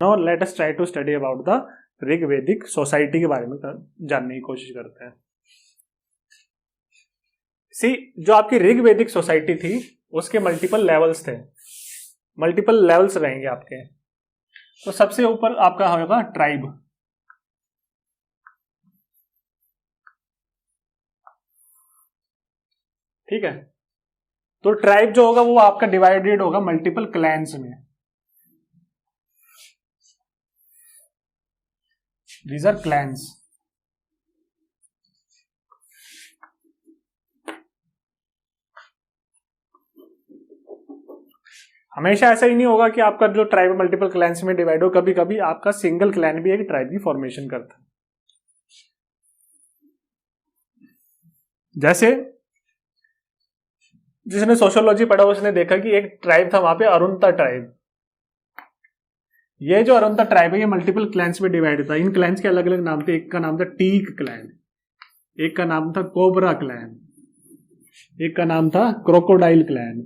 Now let us try to study about the Rigvedic society के बारे में जानने की कोशिश करते हैं। सी, जो आपकी ऋग्वेदिक सोसाइटी थी उसके मल्टीपल लेवल्स थे, मल्टीपल लेवल्स रहेंगे आपके। तो सबसे ऊपर आपका होगा ट्राइब, ठीक है। तो ट्राइब जो होगा वो आपका डिवाइडेड होगा मल्टीपल क्लैंस में। These are clans. हमेशा ऐसा ही नहीं होगा कि आपका जो ट्राइब मल्टीपल क्लैंस में डिवाइड हो, कभी कभी आपका सिंगल क्लैन भी एक ट्राइब की फॉर्मेशन करता है। जैसे जिसने सोशियोलॉजी पढ़ा उसने देखा कि एक ट्राइब था वहां पे, अरुणता ट्राइब। ये जो अरुणता ट्राइब है ये मल्टीपल क्लैंस में डिवाइड था। इन क्लैंस के अलग अलग नाम थे। एक का नाम था टीक क्लैन, एक का नाम था कोबरा क्लैन, एक का नाम था क्रोकोडाइल क्लैन।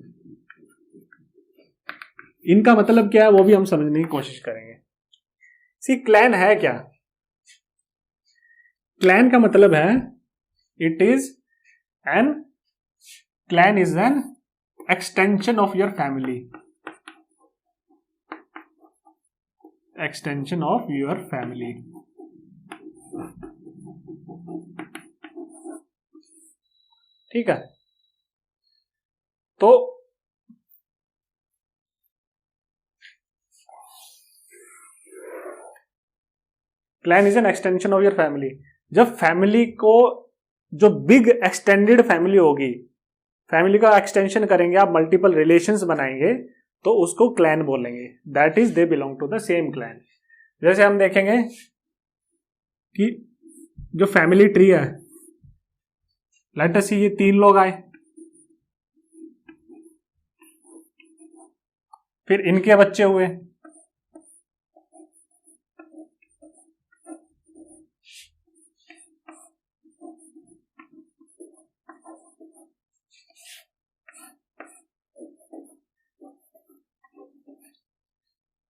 इनका मतलब क्या है वो भी हम समझने की कोशिश करेंगे। सी, क्लैन है क्या? क्लैन का मतलब है it is an clan is an extension of your family, extension of your family. ठीक है। तो clan is an extension of your family. जब फैमिली को, जो बिग एक्सटेंडेड फैमिली होगी, फैमिली का एक्सटेंशन करेंगे आप, मल्टीपल रिलेशंस बनाएंगे, तो उसको क्लैन बोलेंगे। That is they belong to the same clan. जैसे हम देखेंगे कि जो फैमिली ट्री है, लेट अस सी, ये 3 लोग आए, फिर इनके बच्चे हुए,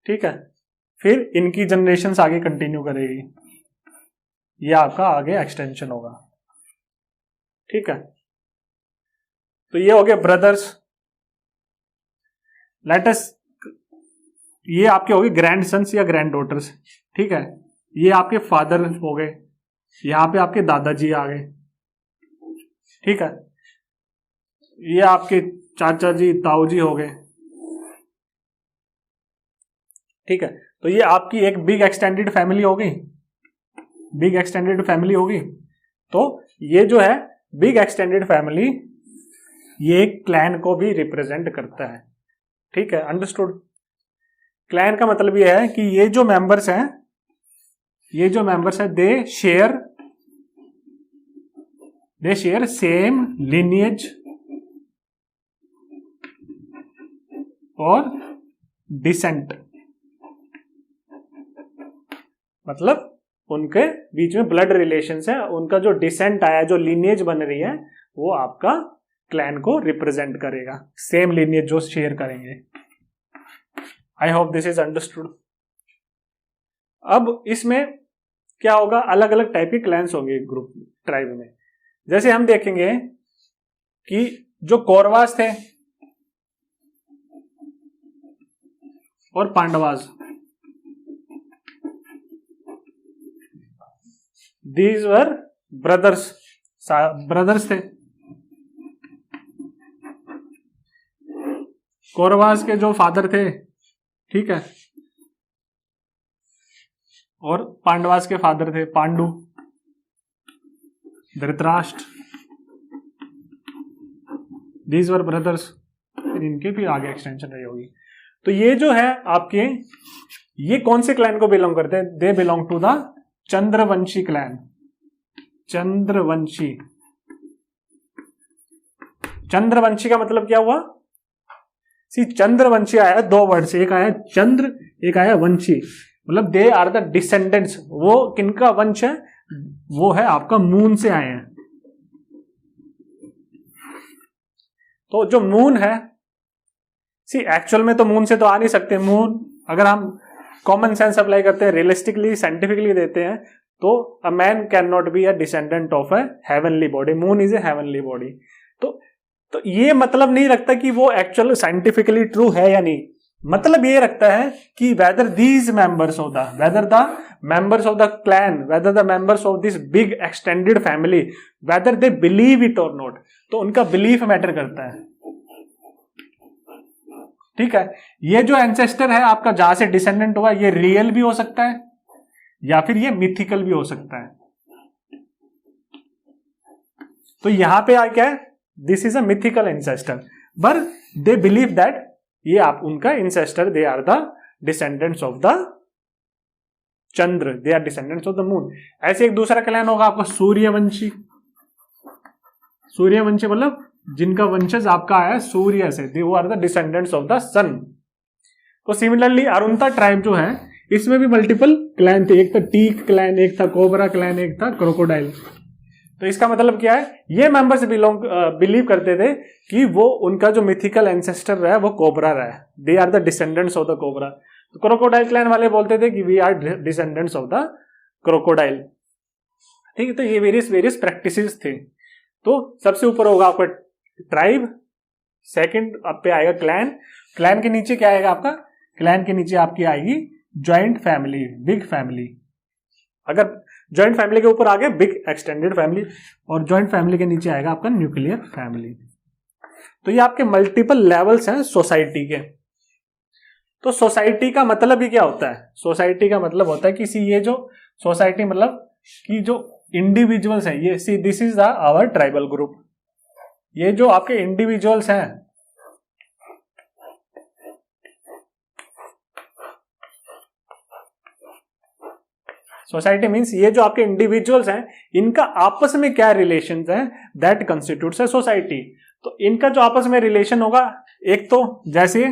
ठीक है, फिर इनकी जनरेशन आगे कंटिन्यू करेगी, ये आपका आगे एक्सटेंशन होगा। ठीक है। तो ये हो गए ब्रदर्स। लेट अस, ये आपके हो गए ग्रैंड सन्स या ग्रैंड डॉटर्स। ठीक है। ये आपके फादर हो गए, यहां पे आपके दादाजी आ गए। ठीक है। ये आपके चाचा जी, ताऊ जी हो गए। ठीक है। तो ये आपकी एक बिग एक्सटेंडेड फैमिली हो गई, बिग एक्सटेंडेड फैमिली होगी। तो ये जो है बिग एक्सटेंडेड फैमिली, ये क्लैन को भी रिप्रेजेंट करता है। ठीक है, अंडरस्टूड। क्लैन का मतलब ये है कि ये जो मेंबर्स हैं, ये जो मेंबर्स हैं, दे शेयर सेम लिनिएज और डिसेंट। मतलब उनके बीच में ब्लड रिलेशंस है, उनका जो डिसेंट आया, जो लिनिएज बन रही है, वो आपका क्लैन को रिप्रेजेंट करेगा। सेम लिनिएज जो शेयर करेंगे। I hope this is understood. अब इसमें क्या होगा, अलग अलग टाइप के क्लैंस होंगे ग्रुप ट्राइब में। जैसे हम देखेंगे कि जो कौरवास थे और पांडवास, दीज वर ब्रदर्स थे। कौरवास के जो फादर थे, ठीक है, और पांडवास के फादर थे Pandu, Dhritarashtra, these were brothers. फिर इनके फिर आगे एक्सटेंशन रही होगी। तो ये जो है आपके, ये कौन से क्लैन को बिलोंग करते हैं? They belong to the Chandravanshi clan. Chandravanshi, Chandravanshi का मतलब क्या हुआ? सी, चंद्रवंशी आया 2 वर्ड से, एक आया चंद्र, एक आया वंशी। मतलब दे आर द डिसेंडेंट्स। वो किनका वंश है? वो है आपका मून से आए हैं। तो जो मून है, सी एक्चुअल में तो मून से तो आ नहीं सकते। मून, अगर हम कॉमन सेंस अप्लाई करते हैं, रियलिस्टिकली साइंटिफिकली देते हैं, तो a man can not be a descendant of a heavenly body, moon is a heavenly body. तो ये मतलब नहीं रखता कि वो एक्चुअल साइंटिफिकली ट्रू है या नहीं, मतलब ये रखता है कि whether these members of the, whether the members of the clan, whether the members of this big extended family, whether they believe it or not, तो उनका बिलीफ मैटर करता है। ठीक है, ये जो एंसेस्टर है आपका जहां से डिसेंडेंट हुआ, ये रियल भी हो सकता है या फिर ये मिथिकल भी हो सकता है। तो यहां पे क्या है, this is a mythical ancestor, but they believe that ये आप उनका ancestor, they are the descendants of the Chandra, they are descendants of the moon. ऐसे एक दूसरा क्लैन होगा आपका सूर्यवंशी। सूर्यवंशी मतलब जिनका वंशज आपका आया सूर्य से, they are the descendants of the sun. तो सिमिलरली अरुणता ट्राइब जो है, इसमें भी मल्टीपल क्लैन थे, एक था टीक क्लैन, एक था कोबरा क्लैन, एक था क्रोकोडाइल। तो इसका मतलब क्या है, ये मेंबर्स बिलीव करते थे कि वो उनका जो मिथिकल एंसेस्टर रहा है वो कोबरा रहा है, they are the descendants of the cobra. तो क्रोकोडाइल क्लैन वाले बोलते थे कि we are descendants of the crocodile. ठीक है, तो ये वेरियस प्रैक्टिसेस थे। तो सबसे ऊपर होगा आपका ट्राइब, सेकंड आप पे आएगा क्लैन, क्लैन के नीचे क्या आएगा आपका, क्लैन के नीचे आपकी आएगी ज्वाइंट फैमिली, बिग फैमिली। अगर ज्वाइंट फैमिली के ऊपर आ गया बिग एक्सटेंडेड फैमिली, और ज्वाइंट फैमिली के नीचे आएगा आपका न्यूक्लियर फैमिली। तो ये आपके मल्टीपल लेवल्स हैं सोसाइटी के। तो सोसाइटी का मतलब ही क्या होता है, सोसाइटी का मतलब होता है कि ये जो सोसाइटी मतलब कि जो इंडिविजुअल्स हैं, ये see this is our tribal group, ये जो आपके इंडिविजुअल्स हैं, सोसाइटी मीन्स ये जो आपके इंडिविजुअल्स हैं, इनका आपस में क्या रिलेशंस हैं, दैट कंस्टिट्यूट्स अ सोसाइटी। तो इनका जो आपस में रिलेशन होगा, एक तो जैसे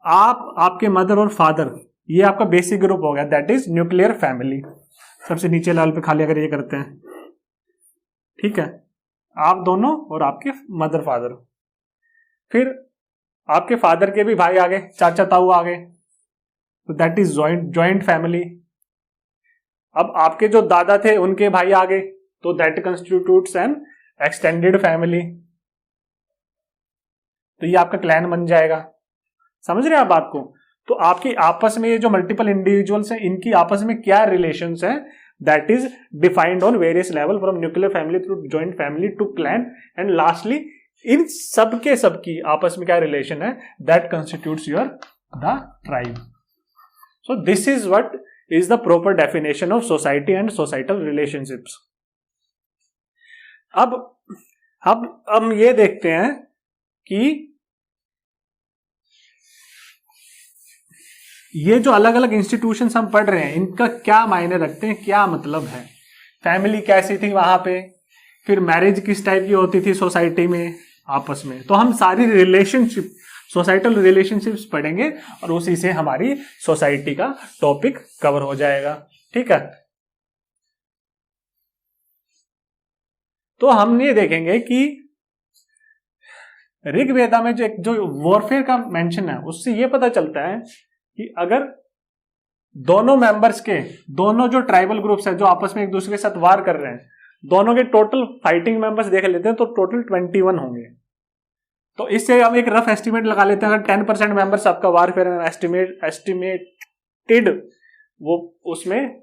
आप, आपके मदर और फादर, ये आपका बेसिक ग्रुप हो गया, दैट इज न्यूक्लियर फैमिली। सबसे नीचे लेवल पे खाली अगर ये करते हैं, ठीक है, आप दोनों और आपके मदर फादर, फिर आपके फादर के भी भाई आ गए, चाचा ताऊ आ गए, तो दैट इज ज्वाइंट फैमिली। अब आपके जो दादा थे उनके भाई आ गए, तो that constitutes N extended family. तो ये आपका क्लैन बन जाएगा। समझ रहे हैं आप बात को? तो आपकी आपस में ये जो मल्टीपल इंडिविजुअल्स हैं, इनकी आपस में क्या रिलेशंस हैं, that is defined on various level, from nuclear family through joint family to clan, and lastly इन सबकी आपस में क्या रिलेशन है, that constitutes your the tribe. So this is what is the proper definition of society and societal relationships। अब हम ये देखते हैं कि ये जो अलग अलग इंस्टीट्यूशंस हम पढ़ रहे हैं, इनका क्या मायने रखते हैं, क्या मतलब है। फैमिली कैसी थी वहां पे, फिर मैरिज किस टाइप की होती थी सोसाइटी में आपस में, तो हम सारी रिलेशनशिप, सोसाइटल रिलेशनशिप्स पढ़ेंगे और उसी से हमारी सोसाइटी का टॉपिक कवर हो जाएगा। ठीक है, तो हम ये देखेंगे कि ऋग्वेदा में जो वॉरफेयर का मेंशन है, उससे ये पता चलता है कि अगर दोनों मेंबर्स के, दोनों जो ट्राइबल ग्रुप्स हैं जो आपस में एक दूसरे के साथ वार कर रहे हैं, दोनों के टोटल फाइटिंग मेंबर्स देख लेते हैं तो टोटल 21 होंगे। तो इससे हम एक रफ एस्टिमेट लगा लेते हैं, अगर 10% मेंबर्स आपका वारफेयर एस्टिमेटेड वो उसमें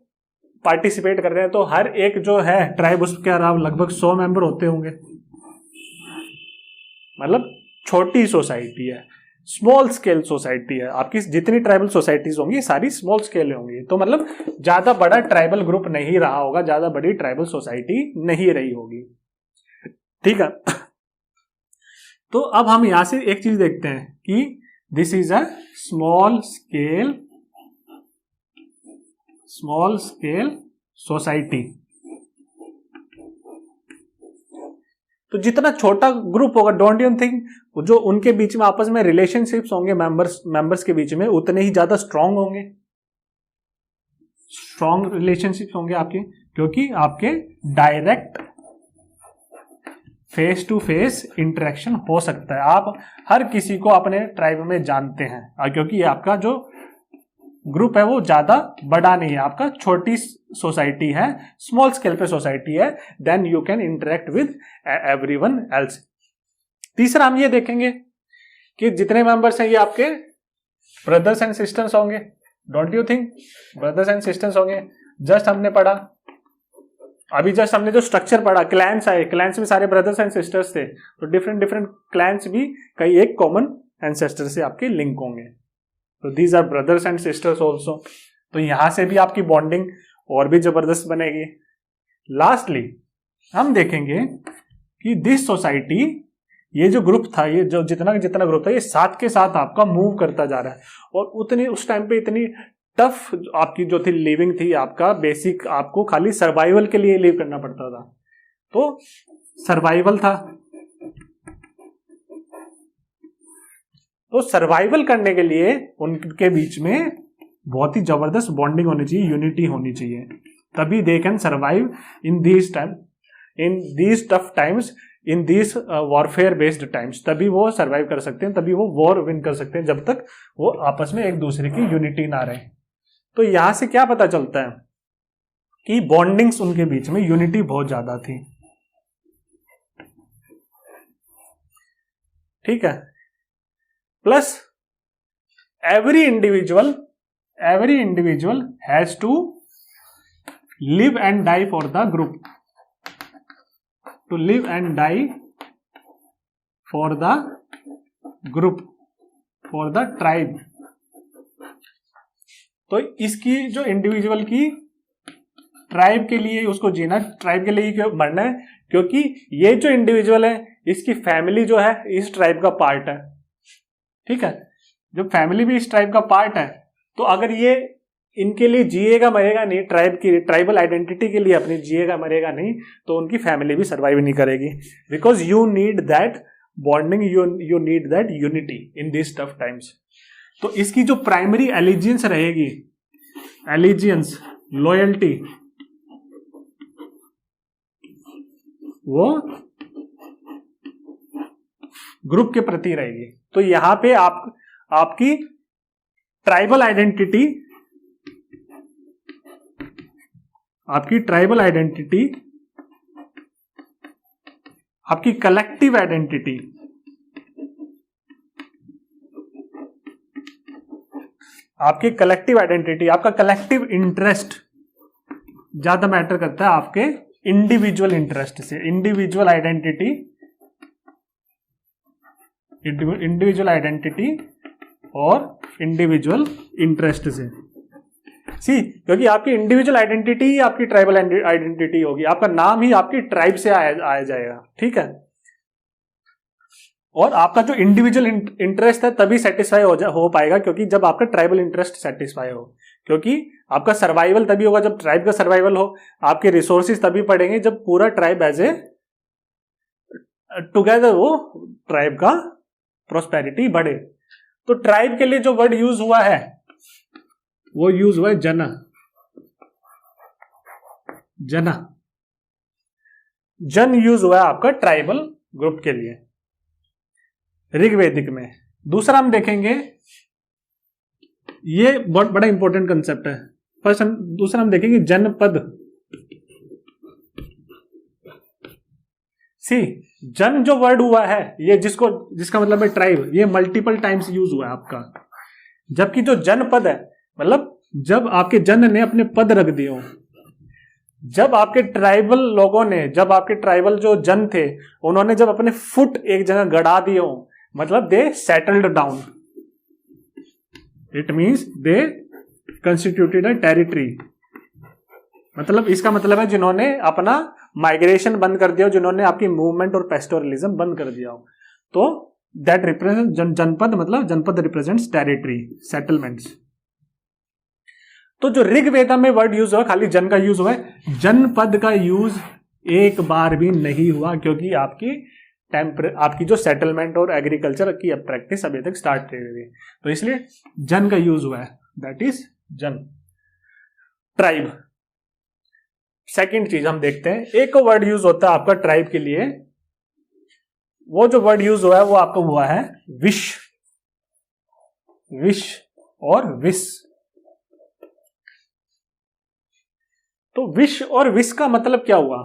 पार्टिसिपेट कर रहे हैं, तो हर एक जो है ट्राइब उसके अलावा लगभग 100 मेंबर होते होंगे। मतलब छोटी सोसाइटी है, स्मॉल स्केल सोसाइटी है। आपकी जितनी ट्राइबल सोसाइटीज होंगी सारी स्मॉल स्केल होंगी, तो मतलब ज्यादा बड़ा ट्राइबल ग्रुप नहीं रहा होगा, ज्यादा बड़ी ट्राइबल सोसाइटी नहीं रही होगी। ठीक है, तो अब हम यहां से एक चीज देखते हैं कि this is a small scale society. तो जितना छोटा ग्रुप होगा, डोंट यू थिंक जो उनके बीच में आपस में रिलेशनशिप्स होंगे मेंबर्स के बीच में, उतने ही ज्यादा स्ट्रांग होंगे, स्ट्रांग रिलेशनशिप्स होंगे आपके, क्योंकि आपके direct face to face interaction हो सकता है। आप हर किसी को अपने ट्राइब में जानते हैं, क्योंकि ये आपका जो ग्रुप है वो ज्यादा बड़ा नहीं है, आपका छोटी सोसाइटी है, स्मॉल स्केल पे सोसाइटी है, then you can interact with everyone else. तीसरा हम ये देखेंगे कि जितने मेंबर्स हैं ये आपके ब्रदर्स एंड सिस्टर्स होंगे। Don't you think brothers and sisters होंगे? जस्ट हमने पढ़ा, अभी जस्ट हमने जो स्ट्रक्चर पढ़ा, क्लैंस आए, क्लैंस में सारे ब्रदर्स एंड सिस्टर्स थे, तो डिफरेंट डिफरेंट क्लैंस भी कई एक कॉमन एंसेस्टर से आपके लिंक होंगे, तो these are brothers and sisters also. तो यहां से भी आपकी बॉन्डिंग और भी जबरदस्त बनेगी। लास्टली हम देखेंगे कि दिस सोसाइटी, ये जो ग्रुप था, ये जो जितना जितना ग्रुप था, ये साथ के साथ आपका मूव करता जा रहा है, और उतनी उस टाइम पे इतनी टफ आपकी जो थी लिविंग थी, आपका बेसिक आपको खाली सर्वाइवल के लिए लिव करना पड़ता था, तो सर्वाइवल था। तो सर्वाइवल करने के लिए उनके बीच में बहुत ही जबरदस्त बॉन्डिंग होनी चाहिए, यूनिटी होनी चाहिए, तभी they can survive in these time, in these tough times, in these warfare based times. तभी वो सर्वाइव कर सकते हैं, तभी वो वॉर विन कर सकते हैं, जब तक वो आपस में एक दूसरे की यूनिटी ना रहे। तो यहां से क्या पता चलता है कि बॉन्डिंग्स उनके बीच में, यूनिटी बहुत ज्यादा थी। ठीक है, plus every individual has to live and die for the group, to live and die for the group, for the tribe. तो इसकी जो इंडिविजुअल की ट्राइब के लिए उसको जीना, ट्राइब के लिए क्यों मरना है? क्योंकि ये जो इंडिविजुअल है, इसकी फैमिली जो है इस ट्राइब का पार्ट है। ठीक है, जब फैमिली भी इस ट्राइब का पार्ट है, तो अगर ये इनके लिए जिएगा मरेगा नहीं, ट्राइब की ट्राइबल आइडेंटिटी के लिए अपनी जिएगा मरेगा नहीं, तो उनकी फैमिली भी सर्वाइव नहीं करेगी। Because you need that bonding, you need that unity in this tough times. तो इसकी जो प्राइमरी एलिजियंस रहेगी, एलिजियंस, लॉयल्टी, वो ग्रुप के प्रति रहेगी। तो यहां पे आपकी ट्राइबल आइडेंटिटी, आपकी कलेक्टिव आइडेंटिटी, आपका कलेक्टिव इंटरेस्ट ज्यादा मैटर करता है आपके इंडिविजुअल इंटरेस्ट से। इंडिविजुअल आइडेंटिटी और इंडिविजुअल इंटरेस्ट से। क्योंकि आपकी इंडिविजुअल आइडेंटिटी ही आपकी ट्राइबल आइडेंटिटी होगी, आपका नाम ही आपकी ट्राइब से आया जाएगा। ठीक है, और आपका जो इंडिविजुअल इंटरेस्ट है तभी सेटिस्फाई हो पाएगा, क्योंकि जब आपका ट्राइबल इंटरेस्ट सेटिस्फाई हो। क्योंकि आपका सर्वाइवल तभी होगा जब ट्राइब का सर्वाइवल हो, आपके रिसोर्सेज तभी पड़ेंगे जब पूरा ट्राइब एज ए टुगेदर वो ट्राइब का प्रोस्पेरिटी बढ़े। तो ट्राइब के लिए जो वर्ड यूज हुआ है वो यूज हुआ है जना। जन यूज हुआ है आपका ट्राइबल ग्रुप के लिए ऋग्वेदिक में। दूसरा हम देखेंगे, ये बहुत बड़ा इंपॉर्टेंट कंसेप्ट है। दूसरा हम देखेंगे जनपद। जन जो वर्ड हुआ है, ये जिसका मतलब है ट्राइब, ये मल्टीपल टाइम्स यूज हुआ है आपका। जबकि जो जनपद है, मतलब जब आपके जन ने अपने पद रख दिए हो, जब आपके ट्राइबल लोगों ने, जब आपके ट्राइबल जो जन थे, उन्होंने जब अपने फुट एक जगह गड़ा दिए हो, मतलब they settled down, it means they constituted a territory. मतलब इसका मतलब है जिन्होंने अपना माइग्रेशन बंद कर दिया हो, जिन्होंने आपकी मूवमेंट और पेस्टोरलिज्म बंद कर दिया हो, तो दैट रिप्रेजेंट जनपद, मतलब जनपद रिप्रेजेंट्स टेरिटरी, सेटलमेंट्स। तो जो ऋग्वेदा में वर्ड यूज हुआ, खाली जन का यूज हुआ है, जनपद का यूज एक बार भी नहीं हुआ, क्योंकि आपकी जो सेटलमेंट और एग्रीकल्चर की प्रैक्टिस अभी तक स्टार्ट नहीं हुई, तो इसलिए जन का यूज हुआ है, दैट इज जन, ट्राइब। सेकंड चीज हम देखते हैं, एक वर्ड यूज होता है आपका ट्राइब के लिए, वो जो वर्ड यूज हुआ है वो आपको हुआ है विश और विश। तो विश और विश का मतलब क्या हुआ?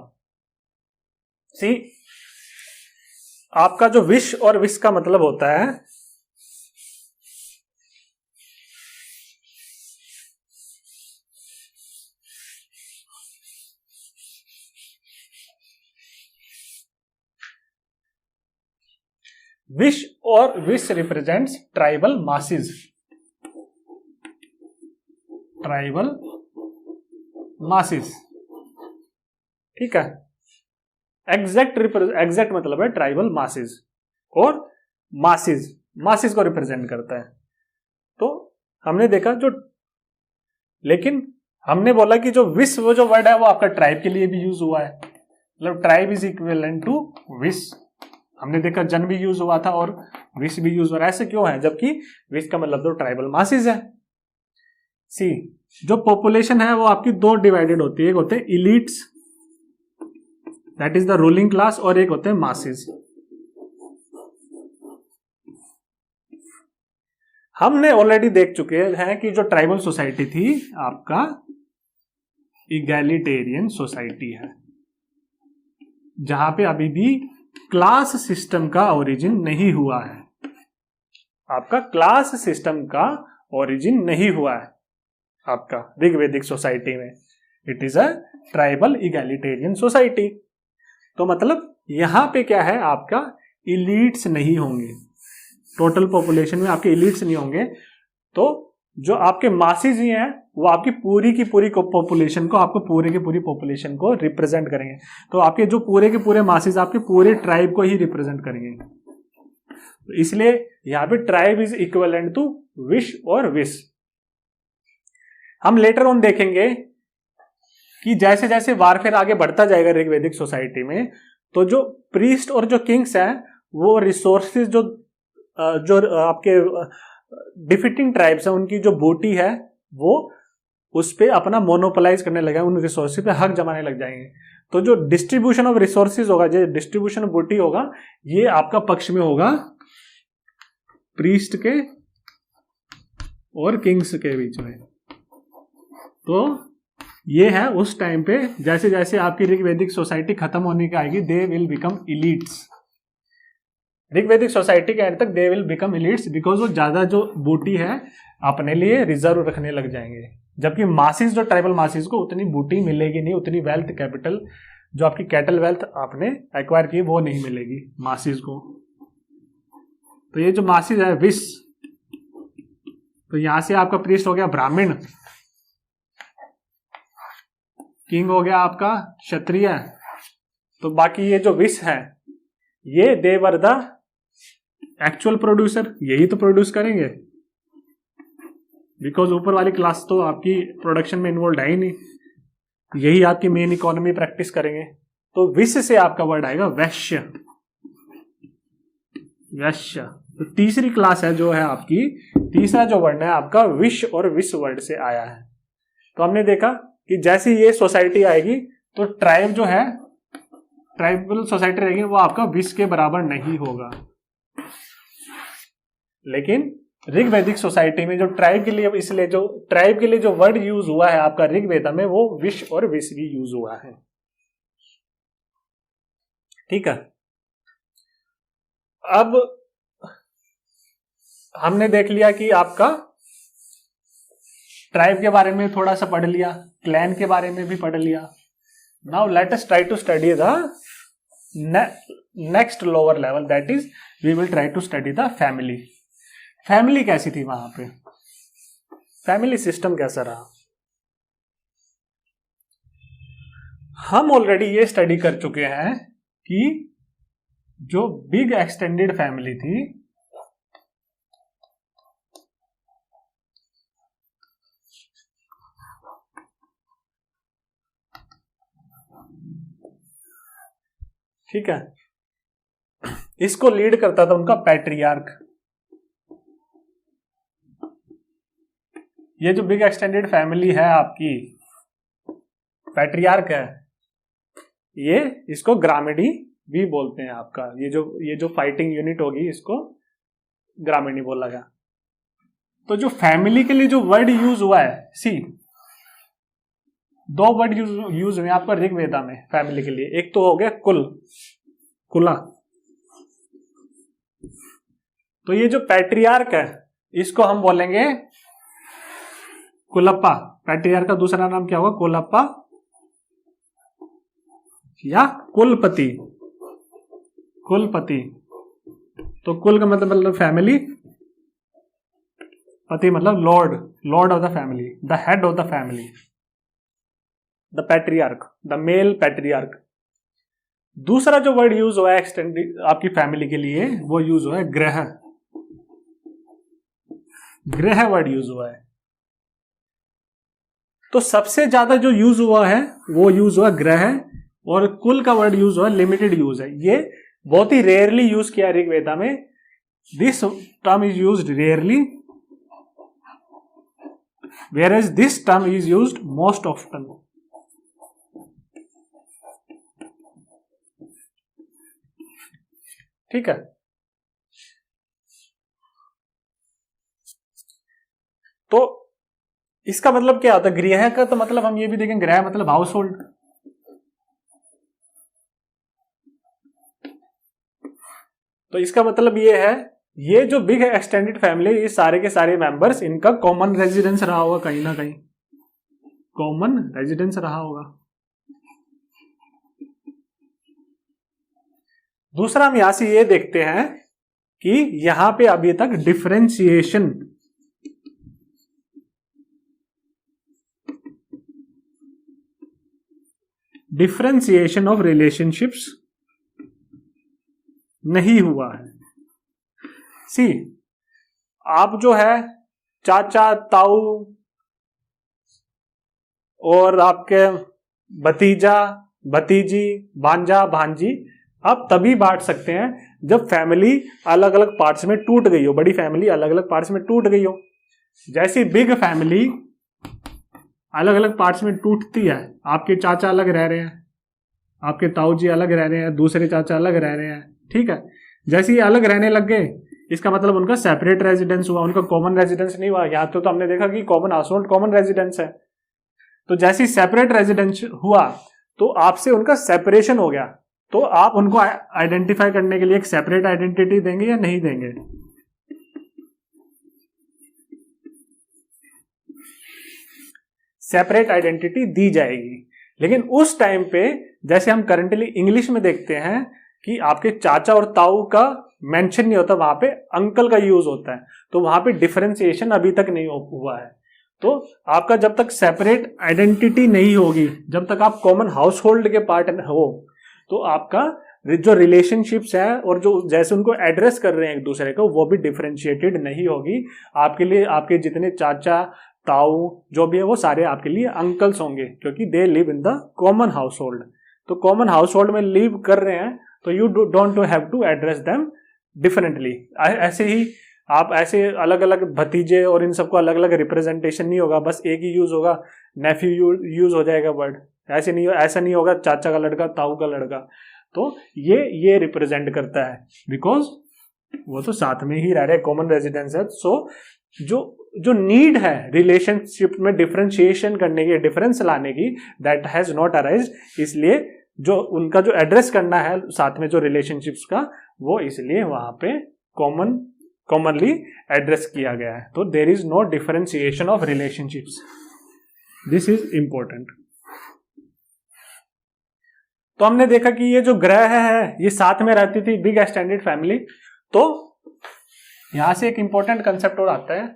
सी, आपका जो विश और विश का मतलब होता है, विश और wish represents tribal masses, tribal masses, ठीक है। एग्जैक्ट मतलब है ट्राइबल मासेस, और मासेस को रिप्रेजेंट करता है। तो हमने देखा जो, लेकिन हमने बोला कि जो विश वो जो वर्ड है वो आपका ट्राइब के लिए भी यूज हुआ है, मतलब ट्राइब इज इक्विवेलेंट टू विश। हमने देखा जन भी यूज हुआ था और विश भी यूज हो रहा है। ऐसे क्यों है? जबकि विश का मतलब तो ट्राइबल मासेस है। सी, जो पॉपुलेशन है वो आपकी दो डिवाइडेड होती है, एक होते हैं elites, that is the ruling class, और एक होते हैं मासेस। हमने ऑलरेडी देख चुके हैं कि जो ट्राइबल सोसाइटी थी आपका इगैलिटेरियन सोसाइटी है, जहां पे अभी भी क्लास सिस्टम का ओरिजिन नहीं हुआ है। आपका क्लास सिस्टम का ओरिजिन नहीं हुआ है आपका ऋग्वेदिक सोसाइटी में। It is a tribal egalitarian society. तो मतलब यहां पे क्या है, आपका इलीट्स नहीं होंगे, टोटल पॉपुलेशन में आपके इलीट्स नहीं होंगे। तो जो आपके मासेस ही हैं वो आपकी पूरी की पूरी पॉपुलेशन को, आपको पूरे की पूरी पॉपुलेशन को रिप्रेजेंट करेंगे। तो आपके जो पूरे के पूरे मासेस आपके पूरे ट्राइब को ही रिप्रेजेंट करेंगे। तो इसलिए यहां पे ट्राइब इज इक्विवेलेंट टू विश और विश। हम लेटर ऑन देखेंगे कि जैसे जैसे वारफेयर आगे बढ़ता जाएगा ऋग्वेदिक सोसाइटी में, तो जो प्रीस्ट और जो किंग्स हैं वो रिसोर्सेज जो आपके डिफीटिंग ट्राइब्स हैं उनकी जो बूटी है वो उस पे अपना मोनोपोलाइज करने लगे, उन रिसोर्सेज पे हक जमाने लग जाएंगे। तो जो डिस्ट्रीब्यूशन ऑफ रिसोर्सेज होगा, जो डिस्ट्रीब्यूशन ऑफ बूटी होगा, ये आपका पक्ष में होगा प्रीस्ट के और किंग्स के बीच में। तो ये है उस टाइम पे जैसे जैसे आपकी ऋग्वेदिक सोसाइटी खत्म होने की आएगी, they will become elites. Rigvedic society के एंड तक they will become elites, because वो ज्यादा जो बूटी है अपने लिए रिजर्व रखने लग जाएंगे। जबकि मासेस, जो ट्राइबल मासेस को उतनी बूटी मिलेगी नहीं, उतनी वेल्थ कैपिटल जो आपकी कैटल वेल्थ आपने एक्वायर की वो नहीं मिलेगी मासेस को। तो ये जो मासेस है विश, तो यहां से आपका प्रीस्ट हो गया ब्राह्मण, किंग हो गया आपका क्षत्रिय। तो बाकी ये जो विश है ये दे वर द एक्चुअल प्रोड्यूसर, यही तो प्रोड्यूस करेंगे, बिकॉज ऊपर वाली क्लास तो आपकी प्रोडक्शन में इन्वॉल्व है ही नहीं, यही आपकी मेन इकोनॉमी प्रैक्टिस करेंगे। तो विश से आपका वर्ड आएगा वैश्य, वैश्य। तो तीसरी क्लास है जो है आपकी, तीसरा जो वर्ड है आपका विश और विश वर्ड से आया है। तो हमने देखा कि जैसे ये सोसाइटी आएगी तो ट्राइब जो है, ट्राइबल सोसाइटी रहेगी, वो आपका विश के बराबर नहीं होगा। लेकिन ऋग्वेदिक सोसाइटी में जो ट्राइब के लिए, इसलिए जो ट्राइब के लिए जो वर्ड यूज हुआ है आपका ऋग्वेद में, वो विश और विश भी यूज हुआ है। ठीक है। अब हमने देख लिया कि आपका ट्राइब के बारे में थोड़ा सा पढ़ लिया, क्लैन के बारे में भी पढ़ लिया। Now let us try to study the next lower level, that is we will try to study the family. Family कैसी थी वहां पे, फैमिली सिस्टम कैसा रहा। हम ऑलरेडी ये स्टडी कर चुके हैं कि जो बिग एक्सटेंडेड फैमिली थी, ठीक है, इसको लीड करता था उनका पैट्रियार्क। ये जो बिग एक्सटेंडेड फैमिली है आपकी, पैट्रियार्क है, ये इसको ग्रामिडी भी बोलते हैं आपका। ये जो फाइटिंग यूनिट होगी इसको ग्रामिडी बोला गया। तो जो फैमिली के लिए जो वर्ड यूज हुआ है, सी दो वर्ड यूज हुए आपका ऋग्वेदा में फैमिली के लिए। एक तो हो गया कुल, कुला। तो ये जो पैट्रियार्क है इसको हम बोलेंगे कुलप्पा। पैट्रियार्क का दूसरा नाम क्या होगा? कुलप्पा या कुलपति। कुलपति तो कुल का मतलब फैमिली, पति मतलब lord, lord of the family, the head of the family, the patriarch, the male patriarch. दूसरा जो वर्ड यूज हुआ है एक्सटेंडेड आपकी फैमिली के लिए वो यूज हुआ है ग्रह। ग्रह वर्ड यूज हुआ है। तो सबसे ज्यादा जो यूज हुआ है वो यूज हुआ ग्रह, और कुल का वर्ड यूज हुआ लिमिटेड यूज है। ये बहुत ही रेयरली यूज किया ऋग्वेदा में। This term is used rarely, whereas this term is used most often. ठीक है। तो इसका मतलब क्या होता है? गृह का तो मतलब हम ये भी देखें, गृह मतलब हाउस होल्ड। तो इसका मतलब ये है, ये जो बिग एक्सटेंडेड फैमिली, ये सारे के सारे मेंबर्स, इनका कॉमन रेजिडेंस रहा होगा कहीं ना कहीं, कॉमन रेजिडेंस रहा होगा। दूसरा हम यहां से ये देखते हैं कि यहां पे अभी तक डिफरेंशिएशन ऑफ रिलेशनशिप्स नहीं हुआ है। सी, आप जो है चाचा, ताऊ और आपके भतीजा, भतीजी, भांजा, भांजी आप तभी बांट सकते हैं जब फैमिली अलग अलग पार्ट्स में टूट गई हो, बड़ी फैमिली अलग अलग पार्ट्स में टूट गई हो। जैसी बिग फैमिली अलग अलग पार्ट्स में टूटती है, आपके चाचा अलग रह रहे हैं, आपके ताऊ जी अलग रह रहे हैं, दूसरे चाचा अलग रह रहे हैं, ठीक है। जैसे ही अलग रहने लग गए, इसका मतलब उनका सेपरेट रेजिडेंस हुआ, उनका कॉमन रेजिडेंस नहीं हुआ। यहाँ तो हमने देखा कि common house hold common residence है। तो जैसे ही सेपरेट रेजिडेंस हुआ तो आपसे उनका सेपरेशन हो गया, तो आप उनको आइडेंटिफाई करने के लिए एक सेपरेट आइडेंटिटी देंगे या नहीं देंगे? सेपरेट आइडेंटिटी दी जाएगी। लेकिन उस टाइम पे जैसे हम करंटली इंग्लिश में देखते हैं कि आपके चाचा और ताऊ का मेंशन नहीं होता, वहां पे अंकल का यूज होता है। तो वहां पे डिफरेंशिएशन अभी तक नहीं हुआ है। तो आपका जब तक सेपरेट आइडेंटिटी नहीं होगी, जब तक आप कॉमन हाउस होल्ड के पार्ट हो, तो आपका जो रिलेशनशिप्स है और जो जैसे उनको एड्रेस कर रहे हैं एक दूसरे को, वो भी डिफरेंशिएटेड नहीं होगी। आपके लिए आपके जितने चाचा, ताऊ जो भी है, वो सारे आपके लिए अंकल्स होंगे, क्योंकि they live in the common household. तो कॉमन हाउस होल्ड में लिव कर रहे हैं, तो you don't have to address them differently. ऐसे ही आप ऐसे अलग अलग भतीजे और इन सबको अलग अलग रिप्रेजेंटेशन नहीं होगा, बस एक ही यूज होगा, नेफ्यू यूज हो जाएगा वर्ड। ऐसा नहीं होगा चाचा का लड़का, ताऊ का लड़का। तो ये रिप्रेजेंट करता है, बिकॉज वो तो साथ में ही रह रहे, कॉमन रेजिडेंस है। सो जो नीड है रिलेशनशिप में डिफरेंशिएशन करने की, डिफरेंस लाने की, दैट हैज नॉट अराइज। इसलिए जो उनका जो एड्रेस करना है साथ में जो रिलेशनशिप्स का, वो इसलिए वहां पे कॉमनली एड्रेस किया गया है। तो there is no differentiation of relationships, this is important. तो हमने देखा कि ये जो ग्रह है ये साथ में रहती थी, बिग एक्सटेंडेड फैमिली। तो यहां से एक इंपॉर्टेंट कंसेप्ट और आता है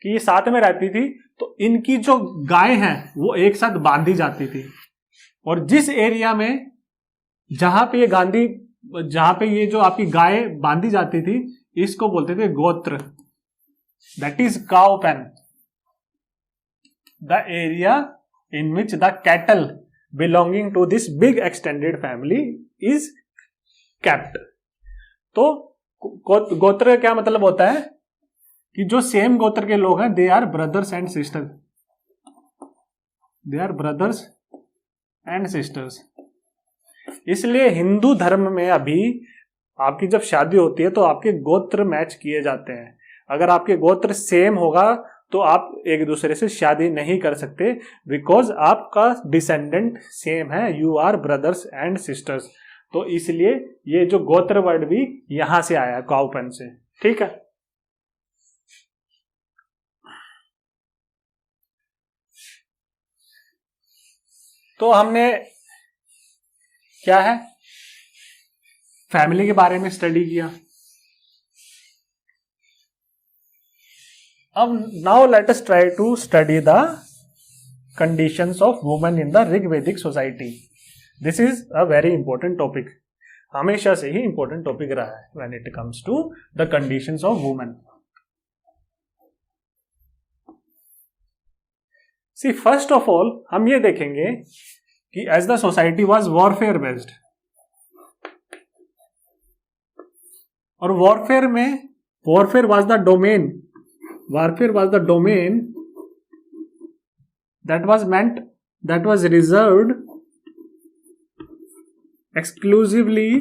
कि ये साथ में रहती थी, तो इनकी जो गाय हैं वो एक साथ बांधी जाती थी। और जिस एरिया में जहां पे ये जो आपकी गाय बांधी जाती थी, इसको बोलते थे गोत्र, that is cow pen. The area in which the cattle belonging to this big extended family is kept. तो गोत्र का क्या मतलब होता है कि जो सेम गोत्र के लोग हैं, they are brothers and sisters, they are brothers and sisters. इसलिए हिंदू धर्म में अभी आपकी जब शादी होती है तो आपके गोत्र मैच किए जाते हैं। अगर आपके गोत्र सेम होगा तो आप एक दूसरे से शादी नहीं कर सकते, बिकॉज आपका डिसेंडेंट सेम है, you are brothers and sisters. तो इसलिए ये जो गोत्र वर्ड भी यहां से आया, काउपन से। ठीक है, तो हमने क्या है, फैमिली के बारे में स्टडी किया। अब now let us try to study the conditions of women in the Rigvedic society. This is a very important topic, हमेशा से ही इंपॉर्टेंट टॉपिक रहा है when it comes to the conditions of women. See first of all हम ये देखेंगे कि as the society was warfare based, और warfare was the domain that was reserved exclusively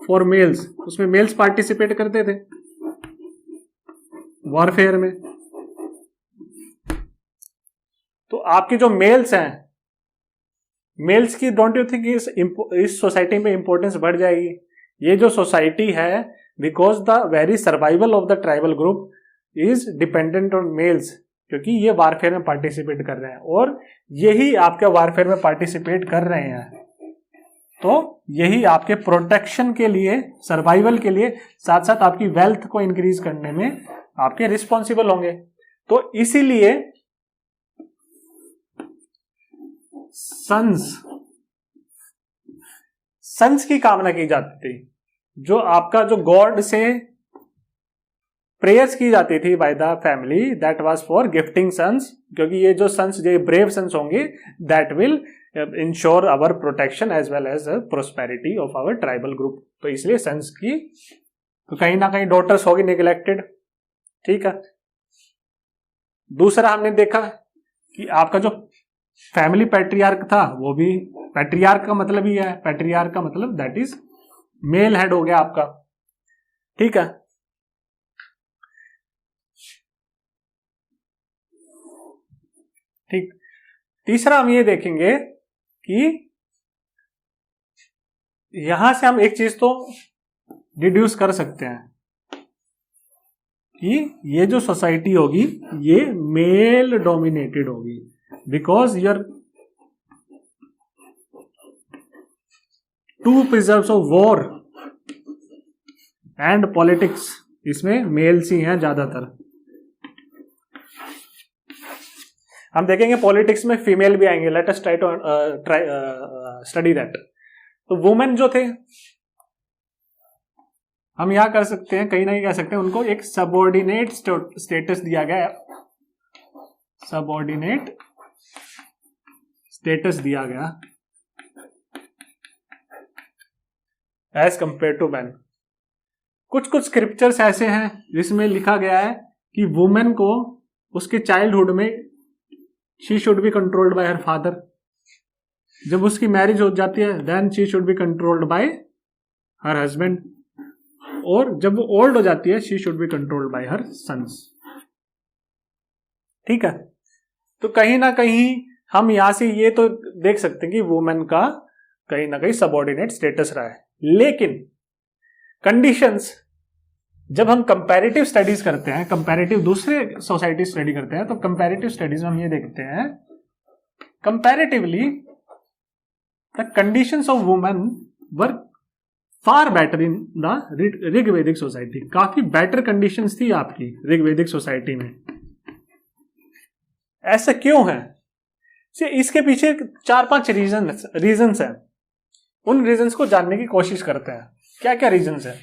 for males। उसमें मेल्स पार्टिसिपेट करते थे वॉरफेयर में। तो आपके जो मेल्स हैं, मेल्स की डोंट यू थिंक इस सोसाइटी में इंपॉर्टेंस बढ़ जाएगी? ये जो सोसाइटी है, because the very survival of the tribal group is dependent on males, क्योंकि ये वारफेयर में पार्टिसिपेट कर रहे हैं, और यही आपके वारफेयर में पार्टिसिपेट कर रहे हैं, तो यही आपके प्रोटेक्शन के लिए, सर्वाइवल के लिए, साथ साथ आपकी वेल्थ को इंक्रीज करने में आपके रिस्पॉन्सिबल होंगे। तो इसीलिए सन्स की कामना की जाती थी, जो आपका जो गॉड से प्रेयर्स की जाती थी by the family, that was for gifting sons, क्योंकि ये जो सन्स, जो ब्रेव सन्स होंगे, that will ensure our protection as well as prosperity of our tribal group. तो इसलिए सन्स की, तो कहीं ना कहीं डॉटर्स होगी निगलेक्टेड। ठीक है, दूसरा हमने देखा कि आपका जो फैमिली पैट्रियार्क था, वो भी, पैट्रियार्क का मतलब ही है, पैट्रियार्क का मतलब दैट इज मेल हेड हो गया आपका। ठीक है, ठीक। तीसरा हम ये देखेंगे कि यहां से हम एक चीज तो डिड्यूस कर सकते हैं कि ये जो सोसाइटी होगी ये मेल डोमिनेटेड होगी, because you're two preserves of war and politics, इसमें मेल्स ही हैं ज्यादातर। हम देखेंगे पॉलिटिक्स में फीमेल भी आएंगे, let us try to study that. तो वुमेन जो थे, हम यहां कर सकते हैं, कहीं ना कहीं कह सकते हैं, उनको एक सबऑर्डिनेट स्टेटस दिया गया है, सबऑर्डिनेट स्टेटस दिया गया एज कंपेयर टू मैन। कुछ स्क्रिप्चर्स ऐसे हैं जिसमें लिखा गया है कि वुमेन को उसके चाइल्डहुड में she should be controlled by her father, जब उसकी मैरिज हो जाती है then she should be controlled by her husband, और जब वो ओल्ड हो जाती है she should be controlled by her sons. ठीक है, तो कहीं ना कहीं हम यहां से ये तो देख सकते हैं कि वुमेन का कहीं ना कहीं सबऑर्डिनेट स्टेटस रहा है। लेकिन कंडीशंस, जब हम कंपैरेटिव स्टडीज करते हैं, कंपैरेटिव दूसरे सोसाइटी स्टडी करते हैं, तो कंपैरेटिव स्टडीज में हम ये देखते हैं comparatively the conditions of women were far better in the Rigvedic society. काफी बेटर कंडीशंस थी आपकी ऋग्वेदिक सोसाइटी में। ऐसा क्यों है? इसके पीछे 4-5 रीजंस हैं। उन रीजंस को जानने की कोशिश करते हैं, क्या क्या रीजंस हैं।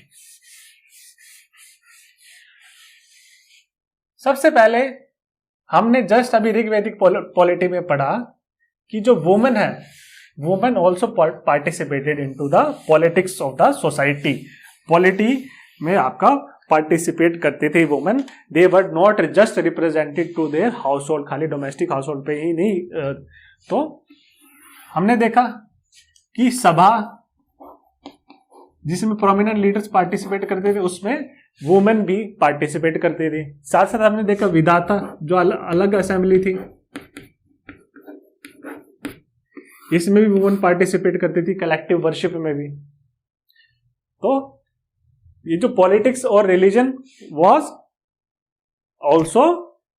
सबसे पहले हमने जस्ट अभी ऋग्वेदिक पॉलिटी में पढ़ा कि जो वुमेन है, women also participated into the politics of the society. Polity में आपका पार्टिसिपेट करते थे women, they were not just represented to their household, खाली डोमेस्टिक हाउस होल्ड पे ही नहीं। तो हमने देखा कि सभा जिसमें प्रोमिनेंट लीडर्स पार्टिसिपेट करते थे, उसमें वुमेन भी पार्टिसिपेट करती थी। साथ साथ हमने देखा विधाता जो अलग असेंबली थी, इसमें भी वुमेन पार्टिसिपेट करती थी, कलेक्टिव वर्शिप में भी। तो ये जो पॉलिटिक्स और religion was also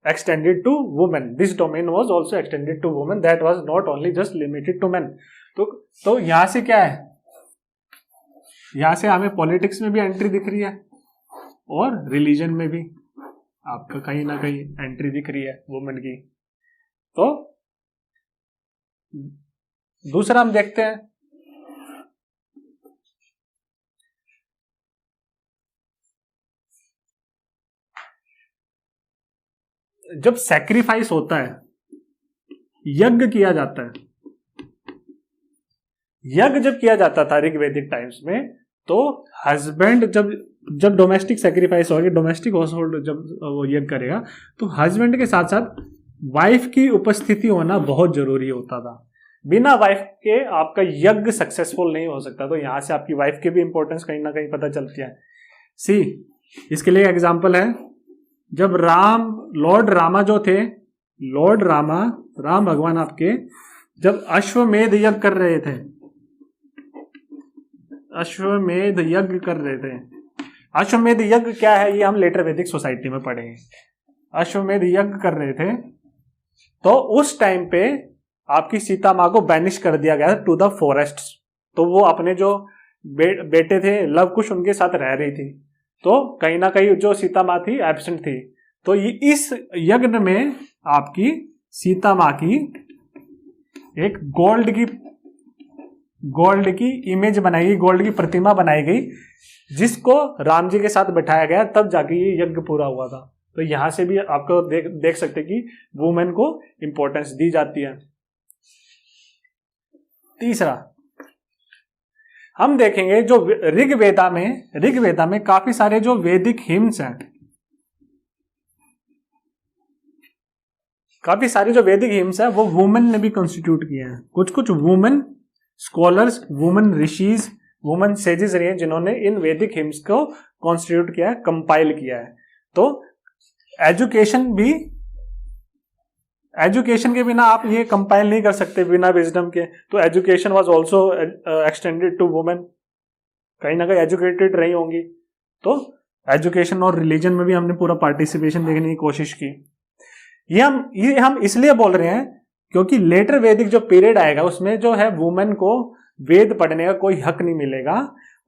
extended to women. This domain was also extended to women. That was not only just limited to men. तो यहां से क्या है, यहां से हमें पॉलिटिक्स में भी एंट्री दिख रही है और रिलीजन में भी आपका कहीं ना कहीं एंट्री दिख रही है वुमेन की। तो दूसरा हम देखते हैं, जब सैक्रिफाइस होता है, यज्ञ किया जाता है, यज्ञ जब किया जाता था ऋग्वैदिक टाइम्स में, तो हस्बैंड जब डोमेस्टिक सैक्रिफाइस होगी, डोमेस्टिक हाउस होल्ड जब वो यज्ञ करेगा, तो हस्बैंड के साथ साथ वाइफ की उपस्थिति होना बहुत जरूरी होता था। बिना वाइफ के आपका यज्ञ सक्सेसफुल नहीं हो सकता। तो यहां से आपकी वाइफ की भी इंपॉर्टेंस कहीं ना कहीं पता चलती है। सी, इसके लिए एग्जाम्पल है, जब लॉर्ड रामा जो थे, लॉर्ड राम भगवान आपके जब अश्वमेध यज्ञ कर रहे थे, अश्वमेध यज्ञ कर रहे थे। अश्वमेध यज्ञ क्या है ये हम लेटर वैदिक सोसाइटी में पढ़ेंगे। अश्वमेध यज्ञ कर रहे थे तो उस टाइम पे आपकी सीता माँ को बैनिश कर दिया गया टू द फॉरेस्ट। तो वो अपने जो बेटे थे लव कुश उनके साथ रह रही थी, तो कहीं ना कहीं जो सीता माँ थी एब्सेंट थी। तो इस यज्ञ में आपकी सीता माँ की एक गोल्ड की इमेज बनाई गई, गोल्ड की प्रतिमा बनाई गई, जिसको राम जी के साथ बैठाया गया, तब जाके ये यज्ञ पूरा हुआ था। तो यहां से भी आपको देख सकते कि वुमेन को इंपॉर्टेंस दी जाती है। तीसरा हम देखेंगे जो ऋग्वेदा में काफी सारे जो वैदिक हिम्स हैं, काफी सारे जो वैदिक हिम्स है वो वुमेन ने भी कॉन्स्टिट्यूट किए हैं। कुछ women scholars, women rishis, women sages रही हैं जिन्होंने इन वैदिक हिम्स को कॉन्स्टिट्यूट किया है, कंपाइल किया है। तो एजुकेशन के बिना आप ये कंपाइल नहीं कर सकते बिना विजडम के। तो education was also extended to women, कहीं ना कहीं एजुकेटेड रही होंगी। तो एजुकेशन और रिलीजन में भी हमने पूरा पार्टिसिपेशन देखने की कोशिश की। ये हम इसलिए बोल रहे हैं क्योंकि लेटर वैदिक जो पीरियड आएगा उसमें जो है वुमेन को वेद पढ़ने का कोई हक नहीं मिलेगा।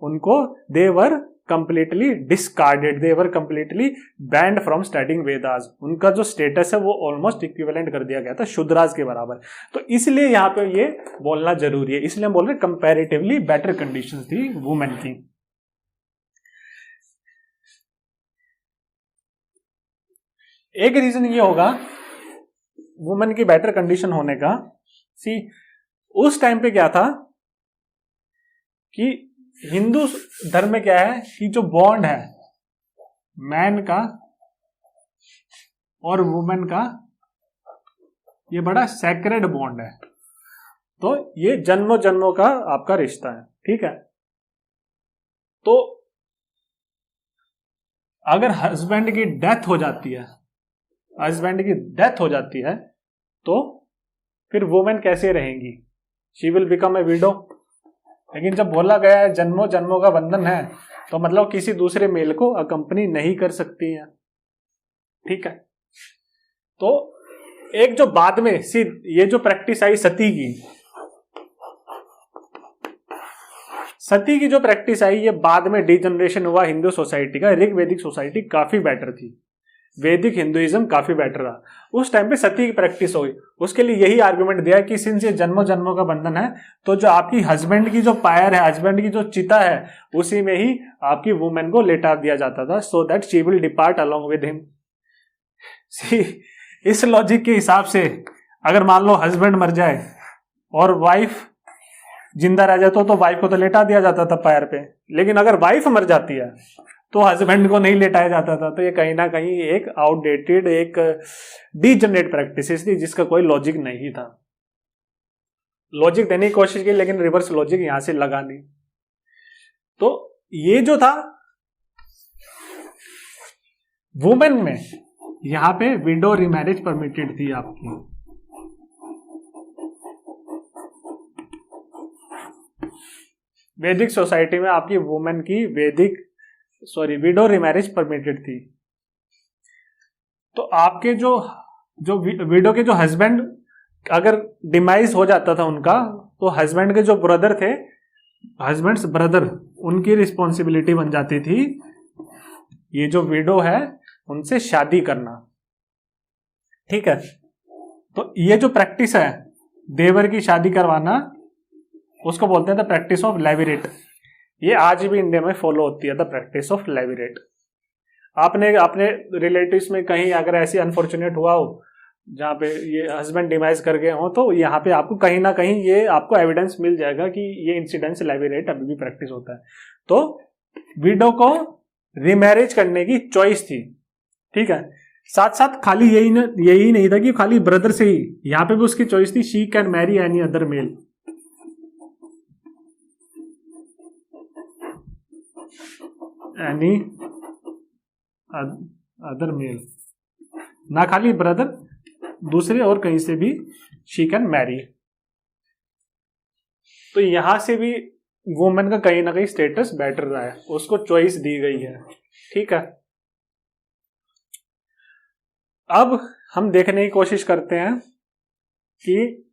उनको they were completely discarded, they were completely banned from studying Vedas. उनका जो स्टेटस है वो ऑलमोस्ट इक्विवेलेंट कर दिया गया था शूद्रास के बराबर। तो इसलिए यहाँ पे ये बोलना जरूरी है, इसलिए हम बोल रहे हैं कंपैरेटिवली बेटर कंडीशंस थी वुमेन की। एक रीजन ये होगा वुमेन की बेटर कंडीशन होने का, उस टाइम पे क्या था कि हिंदू धर्म में क्या है कि जो बॉन्ड है मैन का और वुमेन का, ये बड़ा सैक्रेड बॉन्ड है। तो ये जन्मों जन्मों का आपका रिश्ता है, ठीक है। तो अगर हस्बैंड की डेथ हो जाती है तो फिर वुमेन कैसे रहेंगी? She will become a window. लेकिन जब बोला गया है जन्मों जन्मों का बंधन है, तो मतलब किसी दूसरे मेल को अकंपनी नहीं कर सकती हैं, ठीक है। तो एक जो बाद में ये जो प्रैक्टिस आई सती की जो प्रैक्टिस आई, ये बाद में डिजनरेशन हुआ हिंदू सोसाइटी का। ऋग्वैदिक सोसाइटी काफी बेटर थी, वैदिक हिंदुइज्म काफी बेटर रहा। उस टाइम पे सती की प्रैक्टिस हुई। उसके लिए यही आर्गुमेंट दिया कि सिंस ये जन्मों जन्मों का बंधन है, तो जो आपकी हस्बैंड की जो पायर है, हस्बैंड की जो चिता है, उसी में ही आपकी वुमेन को लेटा दिया जाता था, so that she will depart along with him. इस लॉजिक के हिसाब से अगर मान लो हस्बैंड मर जाए और वाइफ जिंदा रह जाए तो वाइफ को तो लेटा दिया जाता था पैर पे, लेकिन अगर वाइफ मर जाती है तो हस्बैंड को नहीं लेटाया जाता था। तो ये कहीं ना कहीं एक आउटडेटेड, एक डीजनरेट प्रैक्टिस थी जिसका कोई लॉजिक नहीं था। लॉजिक देने की कोशिश की लेकिन रिवर्स लॉजिक यहां से लगा नहीं। तो ये जो था वुमेन में यहां पे विडो रिमैरिज परमिटेड थी आपकी। वैदिक सोसाइटी में आपकी वुमेन की विडो रिमैरिज परमिटेड थी। तो आपके जो विडो के जो हस्बैंड अगर डिमाइज हो जाता था उनका, तो हस्बैंड के जो ब्रदर थे, हस्बैंड्स ब्रदर, उनकी रिस्पॉन्सिबिलिटी बन जाती थी ये जो विडो है उनसे शादी करना। ठीक है, तो ये जो प्रैक्टिस है देवर की शादी करवाना, उसको बोलते हैं द प्रैक्टिस ऑफ लेविरेट। ये आज भी इंडिया में फॉलो होती है, द प्रैक्टिस ऑफ लेविरेट। आपने अपने रिलेटिव्स में कहीं अगर ऐसी अनफॉर्चुनेट हुआ हो जहाँ पे ये हस्बैंड डिमाइज कर गए हो, तो यहाँ पे आपको कहीं ना कहीं ये आपको एविडेंस मिल जाएगा कि ये इंसिडेंस लेविरेट अभी भी प्रैक्टिस होता है। तो विडो को रिमैरिज करने की चॉइस थी। ठीक है, साथ साथ खाली यही नहीं था कि खाली ब्रदर से ही, यहाँ पे भी उसकी चॉइस थी, she can marry any other male. Any other male, ना खाली ब्रदर, दूसरे और कहीं से भी शी कैन मैरी। तो यहां से भी वुमेन का कहीं ना कहीं स्टेटस बेटर रहा है, उसको चॉइस दी गई है। ठीक है, अब हम देखने की कोशिश करते हैं कि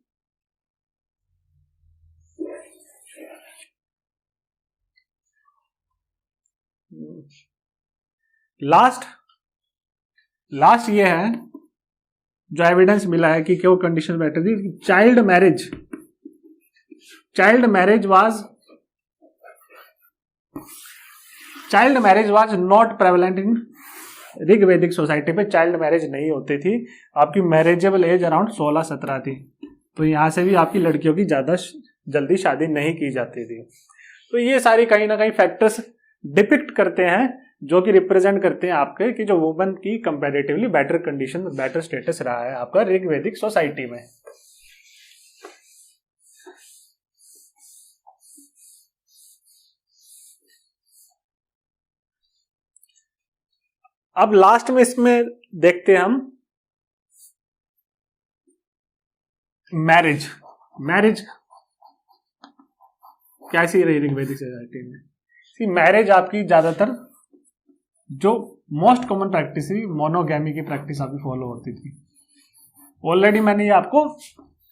लास्ट ये है जो एविडेंस मिला है कि क्यों कंडीशन बेटर थी। Child marriage was not prevalent in Rig वैदिक सोसाइटी पे। चाइल्ड मैरिज नहीं होती थी, आपकी मैरिजेबल एज अराउंड 16-17 थी। तो यहां से भी आपकी लड़कियों की ज्यादा जल्दी शादी नहीं की जाती थी। तो ये सारी कहीं ना कहीं फैक्टर्स डिपिक्ट करते हैं, जो कि रिप्रेजेंट करते हैं आपके कि जो वुमेन की comparatively better condition, better status रहा है आपका ऋग वैदिक सोसाइटी में। अब लास्ट में इसमें देखते हैं हम मैरिज कैसी रही ऋग वैदिक सोसाइटी में। मैरिज आपकी ज्यादातर जो मोस्ट कॉमन प्रैक्टिस थी, मोनोगैमी की प्रैक्टिस आपकी फॉलो होती थी। ऑलरेडी मैंने ये आपको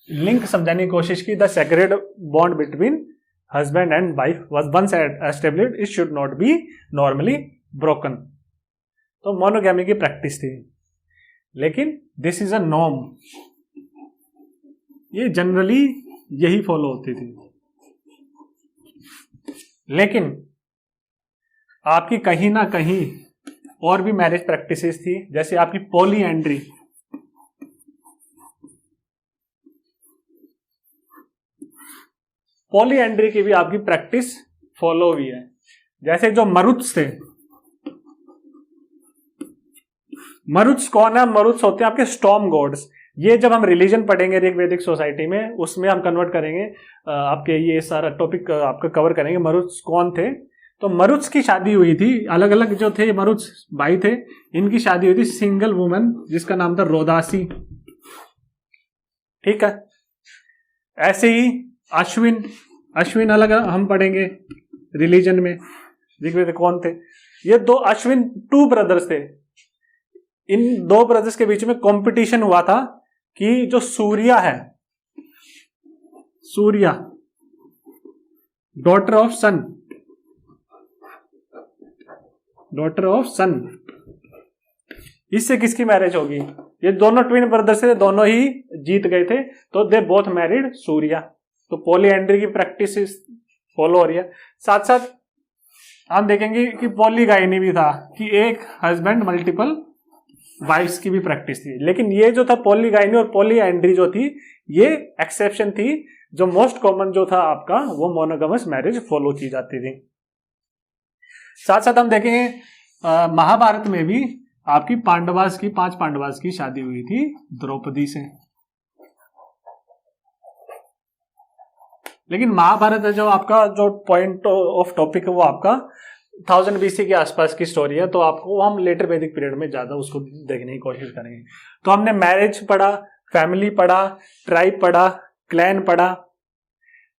लिंक समझाने की कोशिश की। The sacred bond between husband and wife was once established, it should not be normally broken. तो मोनोगैमी की प्रैक्टिस थी, लेकिन दिस इज अ नॉर्म, ये जनरली यही फॉलो होती थी। लेकिन आपकी कहीं ना कहीं और भी मैरिज प्रैक्टिसेस थी, जैसे आपकी पॉलीएंड्री। पॉलीएंड्री की भी आपकी प्रैक्टिस फॉलो हुई है। जैसे जो मरुत्स थे, मरुत्स कौन है? मरुत्स होते हैं आपके स्टॉर्म गॉड्स। ये जब हम रिलीजन पढ़ेंगे ऋग वैदिक सोसाइटी में, उसमें हम कन्वर्ट करेंगे, आपके ये सारा टॉपिक आपका कवर करेंगे। मरुत्स कौन थे? तो मरुत्स की शादी हुई थी, अलग अलग जो थे मरुत्स भाई थे, इनकी शादी हुई थी सिंगल वुमन जिसका नाम था रोदासी। ठीक है, ऐसे ही अश्विन अलग हम पढ़ेंगे रिलीजन में। ऋग वैदिक कौन थे? ये दो अश्विन 2 ब्रदर्स थे। इन 2 ब्रदर्स के बीच में कंपटीशन हुआ था कि जो सूर्या है, सूर्या डॉटर ऑफ सन, इससे किसकी मैरिज होगी? ये दोनों ट्विन ब्रदर्स थे, दोनों ही जीत गए थे, तो दे बोथ मैरिड सूर्या। तो पॉलीएंड्री की प्रैक्टिस फॉलो हो रही है। साथ साथ हम देखेंगे कि पॉलीगाइनी भी था, कि एक हस्बैंड मल्टीपल वाइफ्स की भी प्रैक्टिस थी। लेकिन ये जो था पॉलीगाइनी और पॉलीएंड्री जो थी, ये एक्सेप्शन थी। जो मोस्ट कॉमन जो था आपका, वो मोनोगमस मैरिज फॉलो की जाती थी। साथ साथ हम देखेंगे महाभारत में भी आपकी 5 पांडवास की शादी हुई थी द्रौपदी से। लेकिन महाभारत जो आपका जो पॉइंट ऑफ टॉपिक है, वो आपका 1000 BC के आसपास की स्टोरी है, तो आपको हम लेटर वैदिक पीरियड में ज्यादा उसको देखने की कोशिश करेंगे। तो हमने मैरिज पढ़ा, फैमिली पढ़ा, ट्राइब पढ़ा, क्लैन पढ़ा,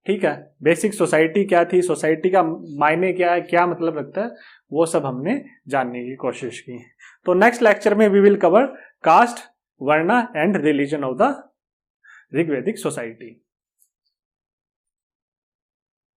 ठीक है। बेसिक सोसाइटी क्या थी, सोसाइटी का मायने क्या है, क्या मतलब रखता है, वो सब हमने जानने की कोशिश की। तो नेक्स्ट लेक्चर में we will cover caste, varna and religion of the Rigvedic society.